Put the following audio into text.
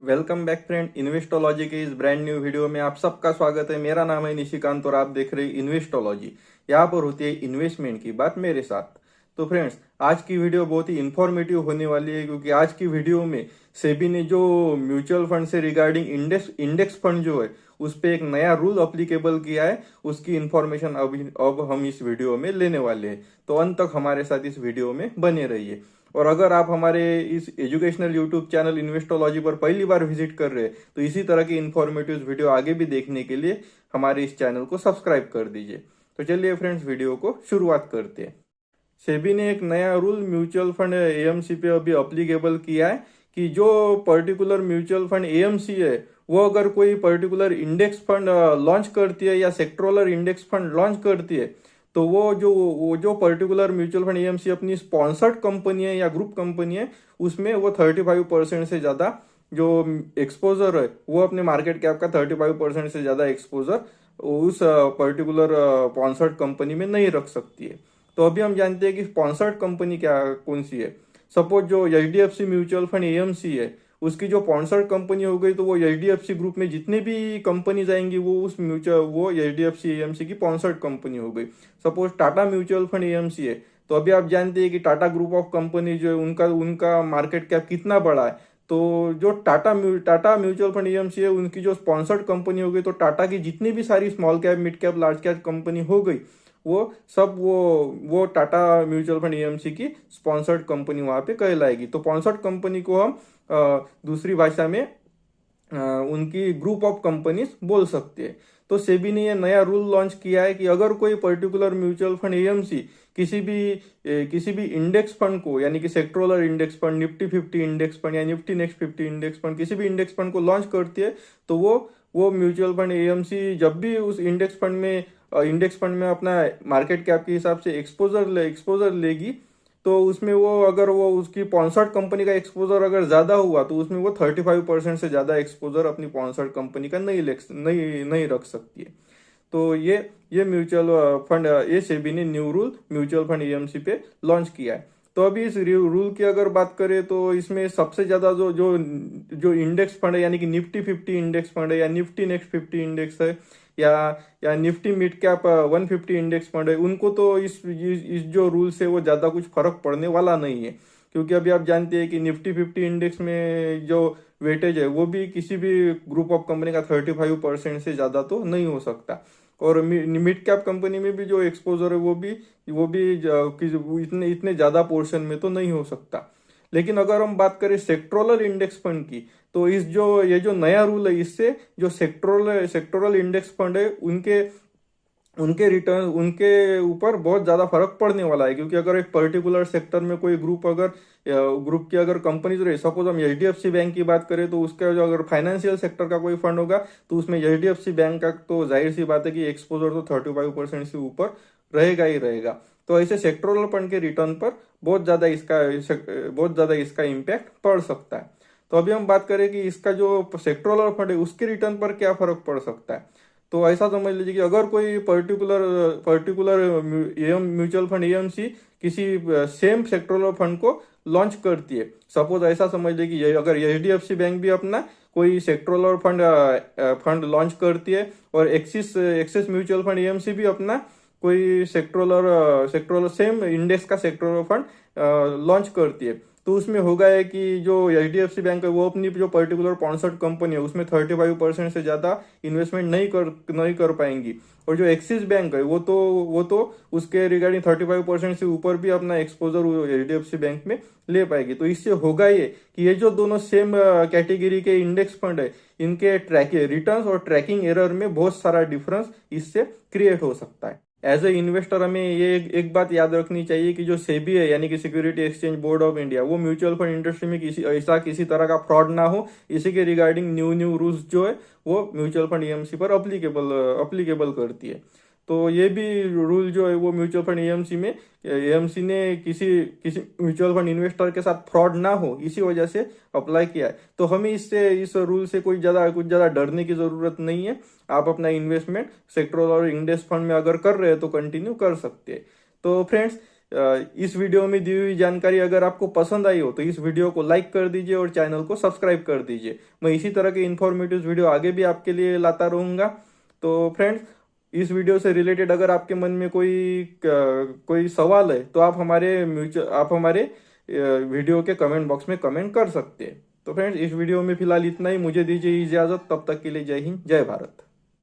Welcome back friend. इन्वेस्टोलॉजी के इस brand new video में आप सबका स्वागत है। मेरा नाम है निशिकांत और आप देख रहे हैं इन्वेस्टोलॉजी। यहाँ पर होती है इन्वेस्टमेंट की बात मेरे साथ। तो फ्रेंड्स, आज की वीडियो बहुत ही इंफॉर्मेटिव होने वाली है, क्योंकि आज की वीडियो में सेबी ने जो म्यूचुअल फंड से रिगार्डिंग इंडेक्स इंडेक्स फंड जो है उस पर एक नया रूल अप्लीकेबल किया है। उसकी इंफॉर्मेशन अब हम इस वीडियो में लेने वाले हैं। तो अंत तक हमारे साथ इस वीडियो में बने रहिए। और अगर आप हमारे इस एजुकेशनल यूट्यूब चैनल इन्वेस्टोलॉजी पर पहली बार विजिट कर रहे हैं तो इसी तरह की इंफॉर्मेटिव वीडियो आगे भी देखने के लिए हमारे इस चैनल को सब्सक्राइब कर दीजिए। तो चलिए फ्रेंड्स, वीडियो को शुरुआत करते हैं। सेबी ने एक नया रूल म्यूचुअल फंड एएमसी पे अभी अप्लीकेबल किया है कि जो पर्टिकुलर म्यूचुअल फंड एएमसी है वो अगर कोई पर्टिकुलर इंडेक्स फंड लॉन्च करती है या सेक्टोरल इंडेक्स फंड लॉन्च करती है तो वो जो पर्टिकुलर म्यूचुअल फंड एएमसी अपनी स्पॉन्सर्ड कंपनी है या ग्रुप कंपनी है उसमें वो 35% से ज्यादा जो एक्सपोजर है वो अपने मार्केट कैप का 35% से ज्यादा एक्सपोजर उस पर्टिकुलर स्पॉन्सर्ड कंपनी में नहीं रख सकती है। तो अभी हम जानते हैं कि स्पॉन्सर्ड कंपनी क्या कौन सी है। सपोज जो एचडीएफसी म्यूचुअल फंड एएमसी है उसकी जो स्पॉन्सर्ड कंपनी हो गई तो वो एचडीएफसी ग्रुप में जितने भी कंपनीज आएंगी वो एचडीएफसी एएमसी की स्पॉन्सर्ड कंपनी हो गई। Suppose Tata mutual fund AMC है तो अभी आप जानते हैं कि टाटा ग्रुप ऑफ कंपनी जो है उनका उनका मार्केट कैप कितना बड़ा है। तो जो टाटा म्यूचुअल फंड एएमसी है उनकी जो स्पॉन्सर्ड कंपनी हो गई तो टाटा की जितनी भी सारी small cap mid cap large cap company हो गई वो सब वो टाटा म्यूचुअल फंड एएमसी की स्पॉन्सर्ड कंपनी वहां पे कहलाएगी। तो स्पॉन्सर्ड कंपनी को हम दूसरी भाषा में उनकी ग्रुप ऑफ कंपनीज बोल सकते हैं। तो सेबी ने यह नया रूल लॉन्च किया है कि अगर कोई पर्टिकुलर म्यूचुअल फंड एएमसी किसी भी इंडेक्स फंड को यानी कि sectoral index fund, Nifty 50 index fund या निफ्टी नेक्स्ट 50 इंडेक्स फंड किसी भी इंडेक्स फंड को लॉन्च करती है तो वो म्यूचुअल फंड एएमसी जब भी उस इंडेक्स फंड में अपना मार्केट कैप के हिसाब से एक्सपोजर लेगी तो उसमें वो उसकी स्पॉन्सर्ड कंपनी का एक्सपोजर अगर ज्यादा हुआ तो उसमें वो 35% से ज्यादा एक्सपोजर अपनी स्पॉन्सर्ड कंपनी का नहीं रख सकती है। तो ये म्यूचुअल फंड ये सेबी ने new rule mutual fund AMC पे लॉन्च किया है। तो अभी इस रूल की अगर बात करें तो इसमें सबसे ज्यादा जो जो जो इंडेक्स फंड है यानी कि निफ्टी 50 इंडेक्स फंड है या निफ्टी नेक्स्ट 50 इंडेक्स है या Nifty mid cap 150 index fund है उनको तो इस जो रूल से वो ज्यादा कुछ फर्क पड़ने वाला नहीं है। क्योंकि अभी आप जानते हैं कि निफ्टी 50 इंडेक्स में जो वेटेज है वो भी किसी भी ग्रुप ऑफ कंपनी का 35% से ज्यादा तो नहीं हो सकता। और मिड कैप कंपनी में भी जो एक्सपोजर है वो भी इतने इतने ज्यादा पोर्शन में तो नहीं हो सकता। लेकिन अगर हम बात करें सेक्टोरल इंडेक्स फंड की तो ये जो नया रूल है इससे जो सेक्टोरल इंडेक्स फंड है उनके उनके रिटर्न उनके ऊपर बहुत ज्यादा फर्क पड़ने वाला है। क्योंकि अगर एक पर्टिकुलर सेक्टर में कोई ग्रुप की अगर कंपनीज रहे, सपोज हम एचडीएफसी बैंक की बात करें तो उसका जो अगर फाइनेंशियल सेक्टर का कोई फंड होगा तो उसमें एचडीएफसी बैंक का तो जाहिर सी बात है कि एक्सपोजर तो 35% से ऊपर रहेगा ही रहेगा। तो ऐसे सेक्टोरल फंड के रिटर्न पर बहुत ज्यादा इसका इम्पैक्ट पड़ सकता है। तो अभी हम बात करें कि इसका जो सेक्टोरल फंड है उसके रिटर्न पर क्या फर्क पड़ सकता है। तो ऐसा समझ लीजिए कि अगर कोई पर्टिकुलर एम म्यूचुअल फंड एएमसी किसी सेम सेक्टोरल फंड को लॉन्च करती है, सपोज ऐसा समझ लीजिए कि अगर एचडीएफसी बैंक भी अपना कोई सेक्टोरल फंड लॉन्च करती है और एक्सिस म्यूचुअल फंड एएमसी भी अपना कोई सेक्टोरल सेम इंडेक्स का सेक्टोरल फंड लॉन्च करती है तो उसमें होगा है कि जो एचडीएफसी बैंक है वो अपनी जो पर्टिकुलर स्पॉन्सर्ड कंपनी है उसमें 35% से ज्यादा इन्वेस्टमेंट नहीं कर पाएंगी। और जो एक्सिस बैंक है वो तो उसके रिगार्डिंग 35% से ऊपर भी अपना एक्सपोजर एचडीएफसी बैंक में ले पाएगी। तो इससे होगा ये कि ये जो दोनों सेम कैटेगरी के इंडेक्स फंड है इनके रिटर्न्स और ट्रैकिंग एरर में बहुत सारा डिफरेंस इससे क्रिएट हो सकता है। एज ए इन्वेस्टर हमें ये एक बात याद रखनी चाहिए कि जो सेबी है यानी कि security exchange board of India वो म्यूचुअल फंड इंडस्ट्री में किसी तरह का फ्रॉड ना हो, इसी के रिगार्डिंग न्यू न्यू रूल्स जो है वो म्यूचुअल फंड एएमसी पर अप्लीकेबल करती है। तो ये भी रूल जो है वो म्यूचुअल फंड एएमसी ने किसी किसी म्यूचुअल फंड इन्वेस्टर के साथ फ्रॉड ना हो इसी वजह से अप्लाई किया है। तो हमें इस रूल से कुछ ज्यादा डरने की जरूरत नहीं है। आप अपना इन्वेस्टमेंट सेक्टोरल और इंडेक्स फंड में अगर कर रहे हैं तो कंटिन्यू कर सकते हैं। तो फ्रेंड्स, इस वीडियो में दी हुई जानकारी अगर आपको पसंद आई हो तो इस वीडियो को लाइक कर दीजिए और चैनल को सब्सक्राइब कर दीजिए। मैं इसी तरह के इन्फॉर्मेटिव वीडियो आगे भी आपके लिए लाता रहूंगा। तो फ्रेंड्स, इस वीडियो से रिलेटेड अगर आपके मन में कोई सवाल है तो आप हमारे वीडियो के कमेंट बॉक्स में कमेंट कर सकते हैं। तो फ्रेंड्स, इस वीडियो में फिलहाल इतना ही। मुझे दीजिए इजाजत, तब तक के लिए जय हिंद, जय भारत।